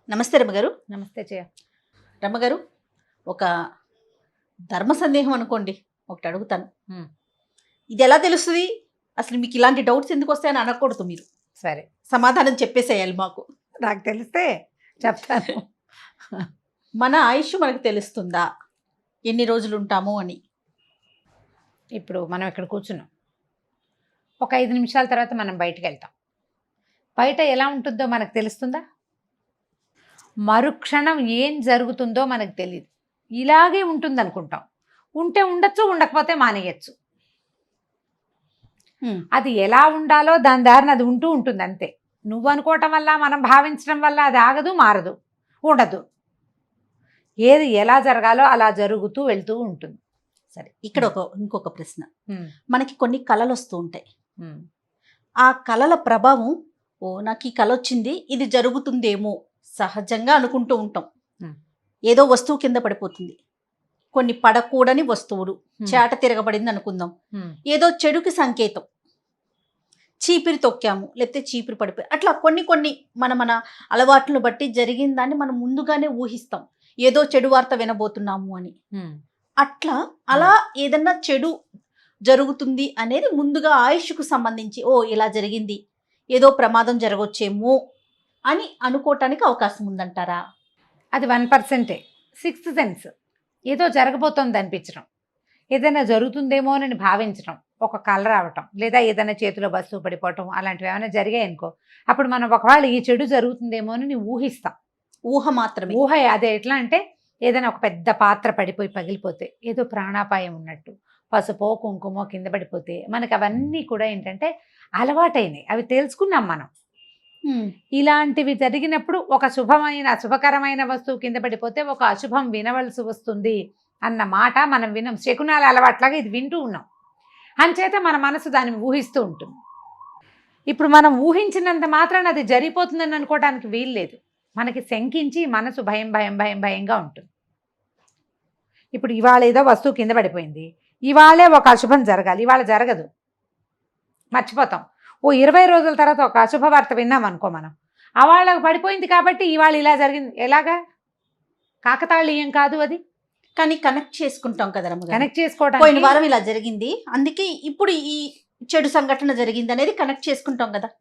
నమస్తే రమ్మగారు. నమస్తే జయ. రమ్మగారు, ఒక ధర్మ సందేహం అనుకోండి, ఒకటి అడుగుతాను. ఇది ఎలా తెలుస్తుంది? అసలు మీకు ఇలాంటి డౌట్స్ ఎందుకు వస్తాయని అనకూడదు. మీరు సరే, సమాధానం చెప్పేసేయాలి మాకు. నాకు తెలిస్తే చెప్తాను. మన ఆయుష్ మనకు తెలుస్తుందా, ఎన్ని రోజులు ఉంటాము అని? ఇప్పుడు మనం ఇక్కడ కూర్చున్నాం, ఒక 5 నిమిషాల తర్వాత మనం బయటికి వెళ్తాం. బయట ఎలా ఉంటుందో మనకు తెలుస్తుందా? మరుక్షణం ఏం జరుగుతుందో మనకు తెలియదు. ఇలాగే ఉంటుంది అనుకుంటాం. ఉంటే ఉండొచ్చు, ఉండకపోతే మానేయచ్చు. అది ఎలా ఉండాలో దాని దారిని అది ఉంటూ ఉంటుంది అంతే. నువ్వు అనుకోవటం వల్ల, మనం భావించడం వల్ల అది ఆగదు, మారదు, ఉండదు. ఏది ఎలా జరగాలో అలా జరుగుతూ వెళ్తూ ఉంటుంది. సరే, ఇక్కడ ఇంకొక ప్రశ్న. మనకి కొన్ని కళలు వస్తూ ఉంటాయి. ఆ కళల ప్రభావం, నాకు ఈ కళ వచ్చింది, ఇది జరుగుతుందేమో సహజంగా అనుకుంటూ ఉంటాం. ఏదో వస్తువు కింద పడిపోతుంది, కొన్ని పడకూడని వస్తువులు, చేట తిరగబడింది అనుకుందాం, ఏదో చెడుకి సంకేతం, చీపిరి తొక్కాము లేకపోతే చీపిరి పడిపోయి, అట్లా కొన్ని మన అలవాట్లను బట్టి జరిగిన దాన్ని మనం ముందుగానే ఊహిస్తాం, ఏదో చెడు వార్త వినబోతున్నాము అని. అలా ఏదన్నా చెడు జరుగుతుంది అనేది ముందుగా ఆయుష్కు సంబంధించి, ఇలా జరిగింది, ఏదో ప్రమాదం జరగవచ్చేమో అని అనుకోవటానికి అవకాశం ఉందంటారా? అది 1%. 6th సెన్స్, ఏదో జరగబోతోంది అనిపించడం, ఏదైనా జరుగుతుందేమో అని భావించడం, ఒక కళ రావటం, లేదా ఏదైనా చేతిలో వస్తువు పడిపోవటం, అలాంటివి ఏమైనా జరిగాయి అనుకో, అప్పుడు మనం ఒకవేళ ఈ చెడు జరుగుతుందేమో అని ఊహిస్తాం. ఊహ మాత్రమే. ఊహ అదే. ఎట్లా అంటే, ఏదైనా ఒక పెద్ద పాత్ర పడిపోయి పగిలిపోతే, ఏదో ప్రాణాపాయం ఉన్నట్టు, పసుపో కుంకుమో కింద పడిపోతే, మనకి అవన్నీ కూడా ఏంటంటే అలవాటైనవి, అవి తెలుసుకున్నాం మనం. ఇలాంటివి జరిగినప్పుడు ఒక శుభకరమైన వస్తువు కింద పడిపోతే ఒక అశుభం వినవలసి వస్తుంది అన్న మాట మనం వినం. శకునాల అలవాట్లాగా ఇది వింటూ ఉన్నాం. అంచేత మన మనసు దాన్ని ఊహిస్తూ ఉంటుంది. ఇప్పుడు మనం ఊహించినంత మాత్రాన అది జరిగిపోతుందని అనుకోవడానికి వీలు లేదు. మనకి శంకించి మనసు భయంగా ఉంటుంది. ఇప్పుడు ఇవాళ ఏదో వస్తువు కింద పడిపోయింది, ఇవాళే ఒక అశుభం జరగాలి, ఇవాళ జరగదు, మర్చిపోతాం. 20 రోజుల తర్వాత ఒక అశుభ వార్త విన్నాం అనుకో, మనం అవాళ పడిపోయింది కాబట్టి ఇవాళ ఇలా జరిగింది. ఎలాగా? కాకతాళీయం కాదు అది, కానీ కనెక్ట్ చేసుకుంటాం కదా. కనెక్ట్ చేసుకోవడం, పోయిన వారం ఇలా జరిగింది, అందుకే ఇప్పుడు ఈ చెడు సంఘటన జరిగింది అనేది కనెక్ట్ చేసుకుంటాం కదా.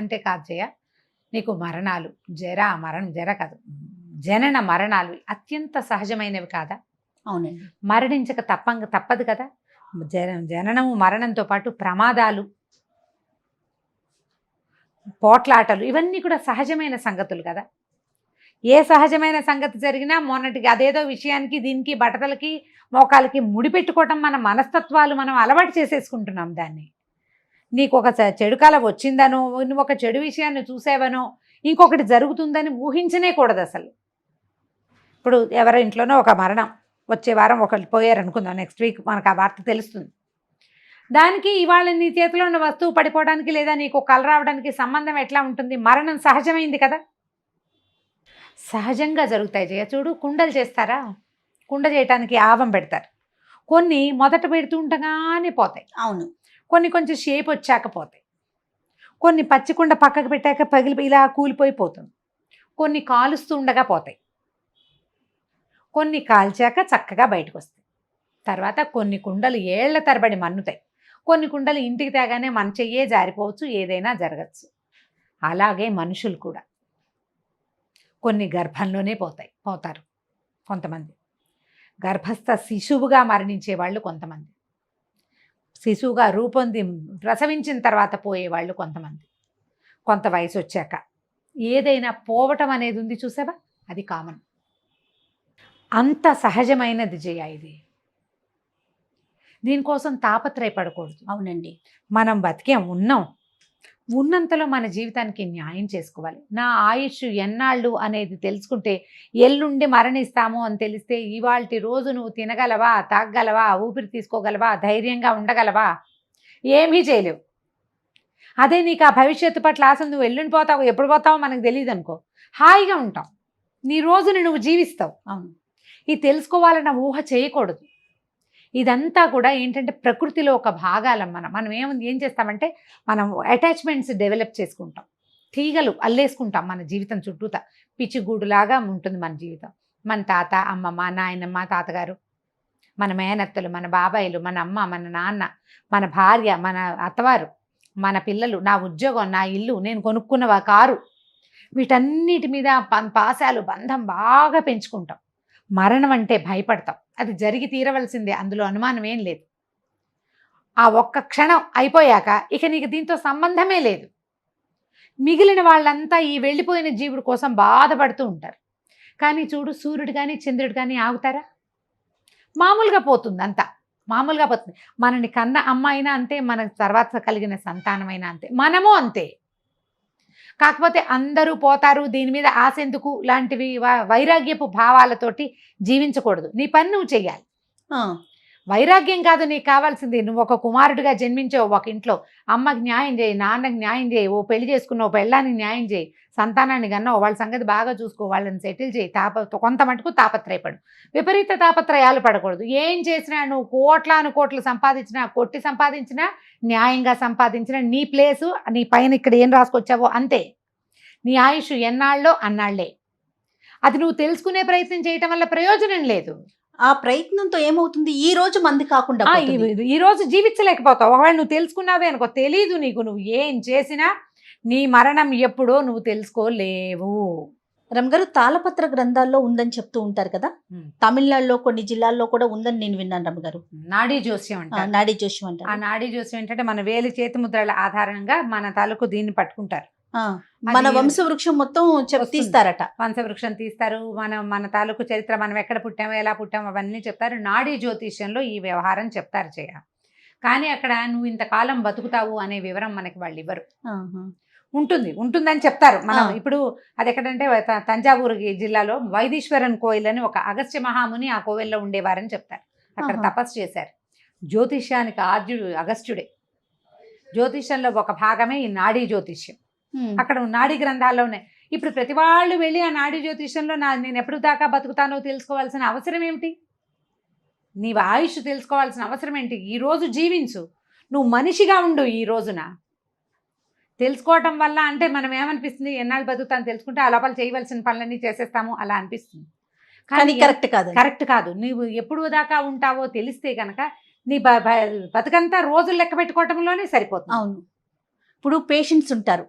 అంటే కాదు జయ, నీకు మరణాలు, జర కాదు, జనన మరణాలు అత్యంత సహజమైనవి కాదా? అవునండి. మరణించక తప్పదు కదా. జననము మరణంతో పాటు ప్రమాదాలు, పోట్లాటలు, ఇవన్నీ కూడా సహజమైన సంగతులు కదా. ఏ సహజమైన సంగతి జరిగినా మొన్నటికి అదేదో విషయానికి, దీనికి, బట్టతలకి, మోకాలకి ముడిపెట్టుకోవటం మన మనస్తత్వాలు, మనం అలవాటు చేసేసుకుంటున్నాం దాన్ని. నీకు ఒక చెడు కాల వచ్చిందనో, నువ్వు ఒక చెడు విషయాన్ని చూసావనో, ఇంకొకటి జరుగుతుందని ఊహించనే కూడదు అసలు. ఇప్పుడు ఎవరి ఇంట్లోనో ఒక మరణం, వచ్చే వారం ఒకళ్ళు పోయారు అనుకుందాం, నెక్స్ట్ వీక్ మనకు ఆ వార్త తెలుస్తుంది. దానికి ఇవాళ నీ చేతిలో ఉన్న వస్తువు పడిపోవడానికి, లేదా నీకు కల రావడానికి సంబంధం ఎట్లా ఉంటుంది? మరణం సహజమైంది కదా, సహజంగా జరుగుతాయి జయ. చూడు, కుండలు చేస్తారా, కుండ చేయటానికి ఆవం పెడతారు, కొన్ని మొదట పెడుతూ ఉండగానే పోతాయి. అవును. కొన్ని కొంచెం షేప్ వచ్చాక పోతాయి, కొన్ని పచ్చికుండ పక్కకు పెట్టాక పగిలి ఇలా కూలిపోయిపోతుంది, కొన్ని కాలుస్తూ ఉండగా పోతాయి, కొన్ని కాల్చాక చక్కగా బయటకు వస్తాయి. తర్వాత కొన్ని కుండలు ఏళ్ల తరబడి మన్నుతాయి, కొన్ని కుండలు ఇంటికి తేగానే మన చెయ్యే జారిపోవచ్చు, ఏదైనా జరగచ్చు. అలాగే మనుషులు కూడా కొన్ని గర్భంలోనే పోతారు కొంతమంది, గర్భస్థ శిశువుగా మరణించే వాళ్ళు కొంతమంది, శిశువుగా రూపొంది ప్రసవించిన తర్వాత పోయేవాళ్ళు కొంతమంది, కొంత వయసు వచ్చాక ఏదైనా పోవటం అనేది ఉంది చూసావా, అది కామన్. అంత సహజమైనది జయ ఇది. దీనికోసం తాపత్రయపడకూడదు. అవునండి. మనం బతికేం, ఉన్నంతలో మన జీవితానికి న్యాయం చేసుకోవాలి. నా ఆయుష్ ఎన్నాళ్ళు అనేది తెలుసుకుంటే, ఎల్లుండి మరణిస్తాము అని తెలిస్తే, ఇవాల్టి రోజు నువ్వు తినగలవా, తాగగలవా, ఊపిరి తీసుకోగలవా, ధైర్యంగా ఉండగలవా? ఏమీ చేయలేవు. అదే నీకు ఆ భవిష్యత్తు పట్ల అసలు నువ్వు ఎల్లుండి పోతావు, ఎప్పుడు పోతావో మనకు తెలియదు అనుకో, హాయిగా ఉంటావు, నీ రోజుని నువ్వు జీవిస్తావు. అవును. ఇది తెలుసుకోవాలన్న ఊహ చేయకూడదు. ఇదంతా కూడా ఏంటంటే ప్రకృతిలో ఒక భాగాలం. మనం ఏం చేస్తామంటే, మనం అటాచ్మెంట్స్ డెవలప్ చేసుకుంటాం. తీగలు అల్లేసుకుంటాం మన జీవితం చుట్టూత. పిచ్చిగూడులాగా ఉంటుంది మన జీవితం. మన తాత, అమ్మమ్మ, నాయనమ్మ, తాతగారు, మన మేనత్తలు, మన బాబాయిలు, మన అమ్మ, మన నాన్న, మన భార్య, మన అత్తవారు, మన పిల్లలు, నా ఉద్యోగం, నా ఇల్లు, నేను కొనుక్కున్న కారు, వీటన్నిటి మీద పాశాలు, బంధం బాగా పెంచుకుంటాం. మరణం అంటే భయపడతాం. అది జరిగి తీరవలసిందే, అందులో అనుమానం ఏం లేదు. ఆ ఒక్క క్షణం అయిపోయాక ఇక నీకు దీంతో సంబంధమే లేదు. మిగిలిన వాళ్ళంతా ఈ వెళ్ళిపోయిన జీవుడి కోసం బాధపడుతూ ఉంటారు. కానీ చూడు, సూర్యుడు కానీ చంద్రుడు కానీ ఆగుతారా? మామూలుగా పోతుంది, అంతా మామూలుగా పోతుంది. మనని కన్న అమ్మ అయినా అంతే, మన తర్వాత కలిగిన సంతానమైనా అంతే, మనము అంతే. కాకపోతే అందరూ పోతారు, దీని మీద ఆశ ఎందుకు లాంటివి వైరాగ్యపు భావాలతోటి జీవించకూడదు. నీ పని నువ్వు చెయ్యాలి. వైరాగ్యం కాదు నీకు కావాల్సింది. నువ్వు ఒక కుమారుడిగా జన్మించావు ఒక ఇంట్లో, అమ్మకి న్యాయం చేయి, నాన్నకి న్యాయం చేయి, ఓ పెళ్లి చేసుకున్నావు, పెళ్ళానికి న్యాయం చేయి, సంతానాన్ని కన్నావు, వాళ్ళ సంగతి బాగా చూసుకో, వాళ్ళని సెటిల్ చేయి. కొంత మటుకు తాపత్రయపడు, విపరీత తాపత్రయాలు పడకూడదు. ఏం చేసినా నువ్వు కోట్లు సంపాదించినా, కొట్టి సంపాదించినా, న్యాయంగా సంపాదించినా, నీ ప్లేసు నీ పైన ఇక్కడ ఏం రాసుకొచ్చావో అంతే. నీ ఆయుష్ ఎన్నాళ్ళో అన్నాళ్లే. అది నువ్వు తెలుసుకునే ప్రయత్నం చేయటం వల్ల ప్రయోజనం లేదు. ఆ ప్రయత్నంతో ఏమవుతుంది, ఈ రోజు మంది కాకుండా ఈ రోజు జీవించలేకపోతావు. ఒకవేళ నువ్వు తెలుసుకున్నావే అనుకో, తెలీదు నీకు, నువ్వు ఏం చేసినా నీ మరణం ఎప్పుడో నువ్వు తెలుసుకోలేవు. రమగారు, తాళపత్ర గ్రంథాల్లో ఉందని చెప్తూ ఉంటారు కదా, తమిళనాడులో కొన్ని జిల్లాల్లో కూడా ఉందని నేను విన్నాను రమగారు. నాడీ జోస్యం అంటారు. నాడీ జోస్యం అంటారు. ఆ నాడీ జోస్యం ఏంటంటే మన వేలి చేతి ముద్రల ఆధారంగా మన తాలూకు దీన్ని పట్టుకుంటారు. మన వంశవృక్షం మొత్తం తీస్తారట. వంశవృక్షం తీస్తారు. మన తాలూకు చరిత్ర, మనం ఎక్కడ పుట్టామో, ఎలా పుట్టామో అవన్నీ చెప్తారు. నాడీ జ్యోతిష్యంలో ఈ వ్యవహారం చెప్తారు చేయ. కానీ అక్కడ నువ్వు ఇంతకాలం బతుకుతావు అనే వివరం మనకి వాళ్ళు ఇవ్వరు. ఉంటుందని చెప్తారు. మనం ఇప్పుడు అది ఎక్కడంటే తంజావూరు జిల్లాలో వైదీశ్వరన్ కోయిల్ అని ఒక అగస్త్య మహాముని ఆ కోవిల్లో ఉండేవారని చెప్తారు. అక్కడ తపస్సు చేశారు. జ్యోతిష్యానికి ఆద్యుడు అగస్త్యుడే. జ్యోతిష్యంలో ఒక భాగమే ఈ నాడీ జ్యోతిష్యం. అక్కడ నాడీ గ్రంథాల్లోనే. ఇప్పుడు ప్రతి వాళ్ళు వెళ్ళి ఆ నాడీ జ్యోతిష్యంలో నేను ఎప్పుడు దాకా బతుకుతానో తెలుసుకోవాల్సిన అవసరం ఏమిటి? నీ ఆయుష్ తెలుసుకోవాల్సిన అవసరం ఏంటి? ఈరోజు జీవించు, నువ్వు మనిషిగా ఉండు. ఈ రోజున తెలుసుకోవటం వల్ల అంటే మనం ఏమనిపిస్తుంది, ఎన్నాళ్ళు బతుకుతాను తెలుసుకుంటే ఆ లోపల చేయవలసిన పనులన్నీ చేసేస్తాము అలా అనిపిస్తుంది. కానీ కరెక్ట్ కాదు. నువ్వు ఎప్పుడు దాకా ఉంటావో తెలిస్తే కనుక నీ బతుకంతా రోజులు లెక్క పెట్టుకోవటంలోనే సరిపోతుంది. అవును. ఇప్పుడు పేషెంట్స్ ఉంటారు,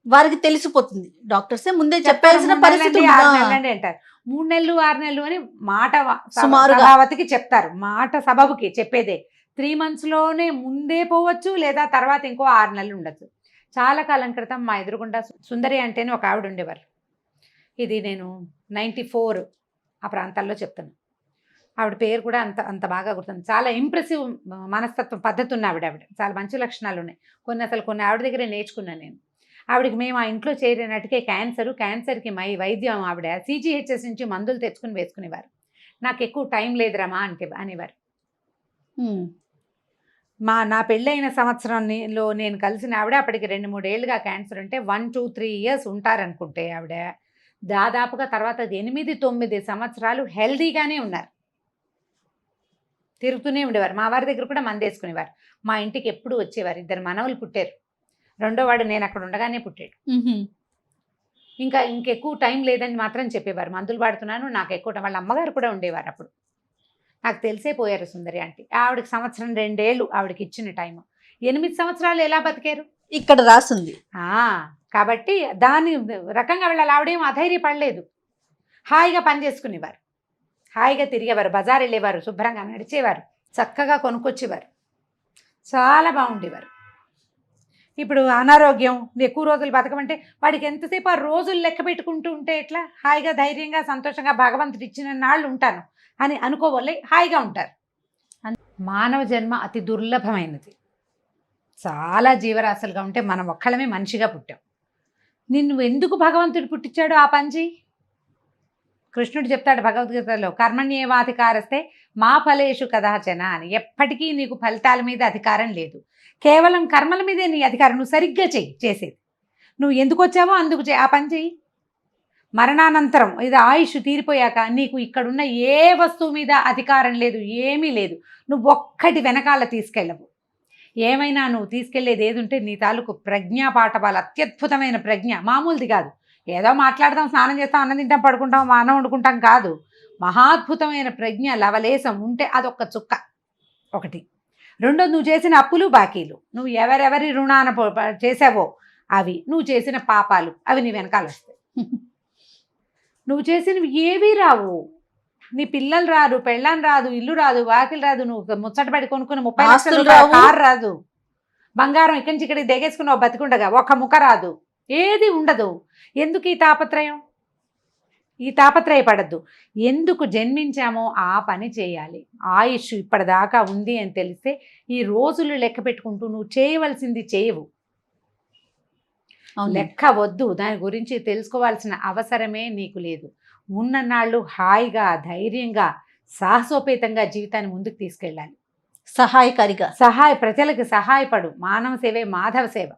వారికి తెలిసిపోతుంది, డాక్టర్సే ముందే చెప్పాల్సిన పరిస్థితి అంటారు. 3 నెలలు 6 నెలలు అని మాట సభావతికి చెప్తారు. మాట సబబుకి చెప్పేదే 3 monthsలోనే ముందే పోవచ్చు, లేదా తర్వాత ఇంకో 6 నెలలు ఉండొచ్చు. చాలా కాలం క్రితం మా ఎదురుగుండా సుందరి అంటేనే ఒక ఆవిడ ఉండేవారు. ఇది నేను 94 ఆ ప్రాంతాల్లో చెప్తాను. ఆవిడ పేరు కూడా అంత బాగా గుర్తుంది. చాలా ఇంప్రెసివ్ మనస్తత్వం, పద్ధతి ఉన్న ఆవిడ. చాలా మంచి లక్షణాలు ఉన్నాయి. కొన్ని ఆవిడ దగ్గరే నేర్చుకున్నాను నేను. ఆవిడకి మేము ఆ ఇంట్లో చేరినట్టుకే క్యాన్సర్కి వైద్యం ఆవిడ CGHS నుంచి మందులు తెచ్చుకుని వేసుకునేవారు. నాకు ఎక్కువ టైం లేదురమ్మా అనేవారు. నా పెళ్ళైన సంవత్సరంలో నేను కలిసిన ఆవిడ అప్పటికి 2-3 ఏళ్ళుగా క్యాన్సర్ ఉంటే 1-2-3 years ఉంటారనుకుంటే ఆవిడ దాదాపుగా తర్వాత 8-9 సంవత్సరాలు హెల్దీగానే ఉన్నారు. తిరుగుతూనే ఉండేవారు. మా వారి దగ్గర కూడా మందు వేసుకునేవారు. మా ఇంటికి ఎప్పుడు వచ్చేవారు. 2 మనవలు పుట్టారు. 2వ వాడు నేను అక్కడ ఉండగానే పుట్టాడు. ఇంకెక్కువ టైం లేదని మాత్రం చెప్పేవారు. మందులు వాడుతున్నాను, నాకు ఎక్కువ. వాళ్ళ అమ్మగారు కూడా ఉండేవారు. అప్పుడు నాకు తెలిసే పోయారు సుందరి ఆంటీ. ఆవిడకి 1-2 ఏళ్ళు ఆవిడకి ఇచ్చిన టైం. 8 సంవత్సరాలు ఎలా బతికారు ఇక్కడ రాసింది. కాబట్టి దాని రకంగా వెళ్ళాలి. ఆవిడేం అధైర్యపడలేదు. హాయిగా పని చేసుకునేవారు, హాయిగా తిరిగేవారు, బజార్ వెళ్ళేవారు, శుభ్రంగా నడిచేవారు, చక్కగా కొనుక్కొచ్చేవారు, చాలా బాగుండేవారు. ఇప్పుడు అనారోగ్యం, ఎక్కువ రోజులు బతకమంటే వాడికి ఎంతసేపు ఆ రోజులు లెక్క పెట్టుకుంటూ ఉంటే ఎట్లా? హాయిగా ధైర్యంగా సంతోషంగా భగవంతుడు ఇచ్చిన నాళ్ళు ఉంటాను అని అనుకోవాలి, హాయిగా ఉంటారు. మానవ జన్మ అతి దుర్లభమైనది. చాలా జీవరాశులుగా ఉంటే మనం ఒక్కళ్ళమే మనిషిగా పుట్టాం. నిన్ను ఎందుకు భగవంతుడు పుట్టించాడో ఆ పని చెయ్యి. కృష్ణుడు చెప్తాడు భగవద్గీతలో, కర్మణ్యేవాధికారస్తే మా ఫలేషు కదాచన అని. ఎప్పటికీ నీకు ఫలితాల మీద అధికారం లేదు, కేవలం కర్మల మీదే నీ అధికారం. నువ్వు సరిగ్గా చేసేది. నువ్వు ఎందుకు వచ్చావో అందుకు ఆ పని చెయ్యి. మరణానంతరం ఇది ఆయుష్ తీరిపోయాక నీకు ఇక్కడున్న ఏ వస్తువు మీద అధికారం లేదు, ఏమీ లేదు. నువ్వు ఒక్కటి వెనకాల తీసుకెళ్ళవు. ఏమైనా నువ్వు తీసుకెళ్లేది ఏది ఉంటే నీ తాలూకు ప్రజ్ఞా పాఠవాలు, అత్యద్భుతమైన ప్రజ్ఞ, మామూలుది కాదు. ఏదో మాట్లాడదాం, స్నానం చేస్తాం, అన్నం తింటాం, పడుకుంటాం, అన్నం వండుకుంటాం కాదు. మహాద్భుతమైన ప్రజ్ఞ లవలేశం ఉంటే అదొక్క చుక్క ఒకటి. రెండోది, నువ్వు చేసిన అప్పులు బాకీలు, నువ్వు ఎవరెవరి రుణాన చేసావో అవి, నువ్వు చేసిన పాపాలు అవి నీ వెనకాల వస్తాయి. నువ్వు చేసినవి ఏవీ రావు. నీ పిల్లలు రాదు, పెళ్ళాం రాదు, ఇల్లు రాదు, వాకిలు రాదు, నువ్వు ముచ్చటపడి కొనుక్కున్న 30 లక్షల రూపాయల కారు రాదు, బంగారం ఇక్కడి నుంచి ఇక్కడికి దిగేసుకున్నావు బతికుండగా ఒక్క ముక్క రాదు, ఏది ఉండదు. ఎందుకు ఈ తాపత్రయం? ఈ తాపత్రయపడద్దు. ఎందుకు జన్మించామో ఆ పని చేయాలి. ఆయుష్ ఇప్పటిదాకా ఉంది అని తెలిస్తే ఈ రోజులు లెక్క పెట్టుకుంటూ నువ్వు చేయవలసింది చేయవు. లెక్క వద్దు, దాని గురించి తెలుసుకోవాల్సిన అవసరమే నీకు లేదు. ఉన్ననాళ్ళు హాయిగా, ధైర్యంగా, సాహసోపేతంగా జీవితాన్ని ముందుకు తీసుకెళ్ళాలి. సహాయకారిగా ప్రజలకు సహాయపడు. మానవ సేవే మాధవ సేవ.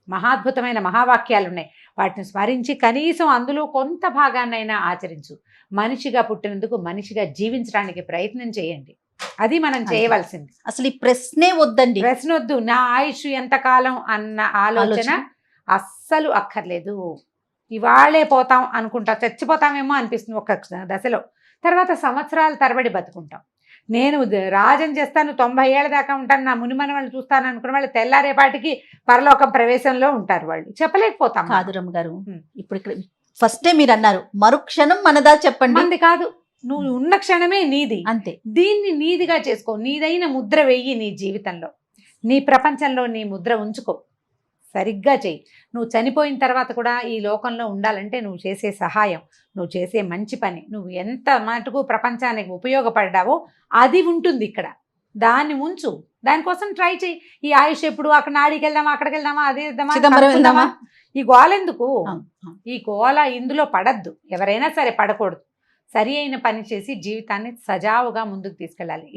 మహాద్భుతమైన మహావాక్యాలు ఉన్నాయి. వాటిని స్మరించి కనీసం అందులో కొంత భాగాన్నైనా ఆచరించు. మనిషిగా పుట్టినందుకు మనిషిగా జీవించడానికి ప్రయత్నం చేయండి. అది మనం చేయవలసింది. అసలు ఈ ప్రశ్నే వద్దండి. ప్రశ్న వద్దు. నా ఆయుష్ ఎంతకాలం అన్న ఆలోచన అస్సలు అక్కర్లేదు. ఇవాళే పోతాం అనుకుంటా, చచ్చిపోతామేమో అనిపిస్తుంది ఒక దశలో. తర్వాత సంవత్సరాల తరబడి బతుకుంటాం. నేను రాజం చేస్తాను, 90 ఏళ్ళ దాకా ఉంటాను, నా మునిమన వాళ్ళు చూస్తాను అనుకున్న వాళ్ళు తెల్లారేపాటికి పరలోకం ప్రవేశంలో ఉంటారు. వాళ్ళు చెప్పలేకపోతాం. కాదు రమ్మ గారు, ఇప్పుడు ఇక్కడ ఫస్టే మీరు అన్నారు మరుక్షణం మనదా చెప్పండి. మంది కాదు, నువ్వు ఉన్న క్షణమే నీది. అంతే. దీన్ని నీదిగా చేసుకో. నీదైన ముద్ర వెయ్యి నీ జీవితంలో. నీ ప్రపంచంలో నీ ముద్ర ఉంచుకో. సరిగ్గా చెయ్యి. నువ్వు చనిపోయిన తర్వాత కూడా ఈ లోకంలో ఉండాలంటే నువ్వు చేసే సహాయం, నువ్వు చేసే మంచి పని, నువ్వు ఎంత మటుకు ప్రపంచానికి ఉపయోగపడ్డావో అది ఉంటుంది ఇక్కడ. దాన్ని ఉంచు. దానికోసం ట్రై చెయ్యి. ఈ ఆయుష్ ఎప్పుడు అక్కడ నాడికి వెళ్దామా, అక్కడికి వెళ్దామా, అదే వెళ్దామా, ఈ గోల ఎందుకు? ఈ గోల ఇందులో పడద్దు. ఎవరైనా సరే పడకూడదు. సరి అయిన పని చేసి జీవితాన్ని సజావుగా ముందుకు తీసుకెళ్ళాలి.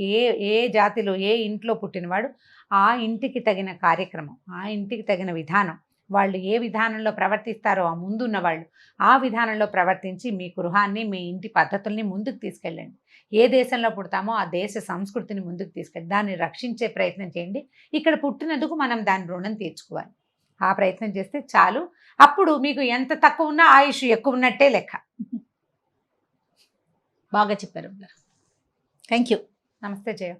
ఏ జాతిలో ఏ ఇంట్లో పుట్టినవాడు ఆ ఇంటికి తగిన కార్యక్రమం, ఆ ఇంటికి తగిన విధానం, వాళ్ళు ఏ విధానంలో ప్రవర్తిస్తారో ఆ ముందున్న వాళ్ళు ఆ విధానంలో ప్రవర్తించి మీ గృహాన్ని, మీ ఇంటి పద్ధతుల్ని ముందుకు తీసుకెళ్ళండి. ఏ దేశంలో పుడతామో ఆ దేశ సంస్కృతిని ముందుకు తీసుకెళ్ళి దాన్ని రక్షించే ప్రయత్నం చేయండి. ఇక్కడ పుట్టినందుకు మనం దాని రుణం తీర్చుకోవాలి. ఆ ప్రయత్నం చేస్తే చాలు. అప్పుడు మీకు ఎంత తక్కువ ఉన్నా ఆయుష్ ఎక్కువ ఉన్నట్టే లెక్క. బాగా చెప్పారు. Thank you. నమస్తే జయ.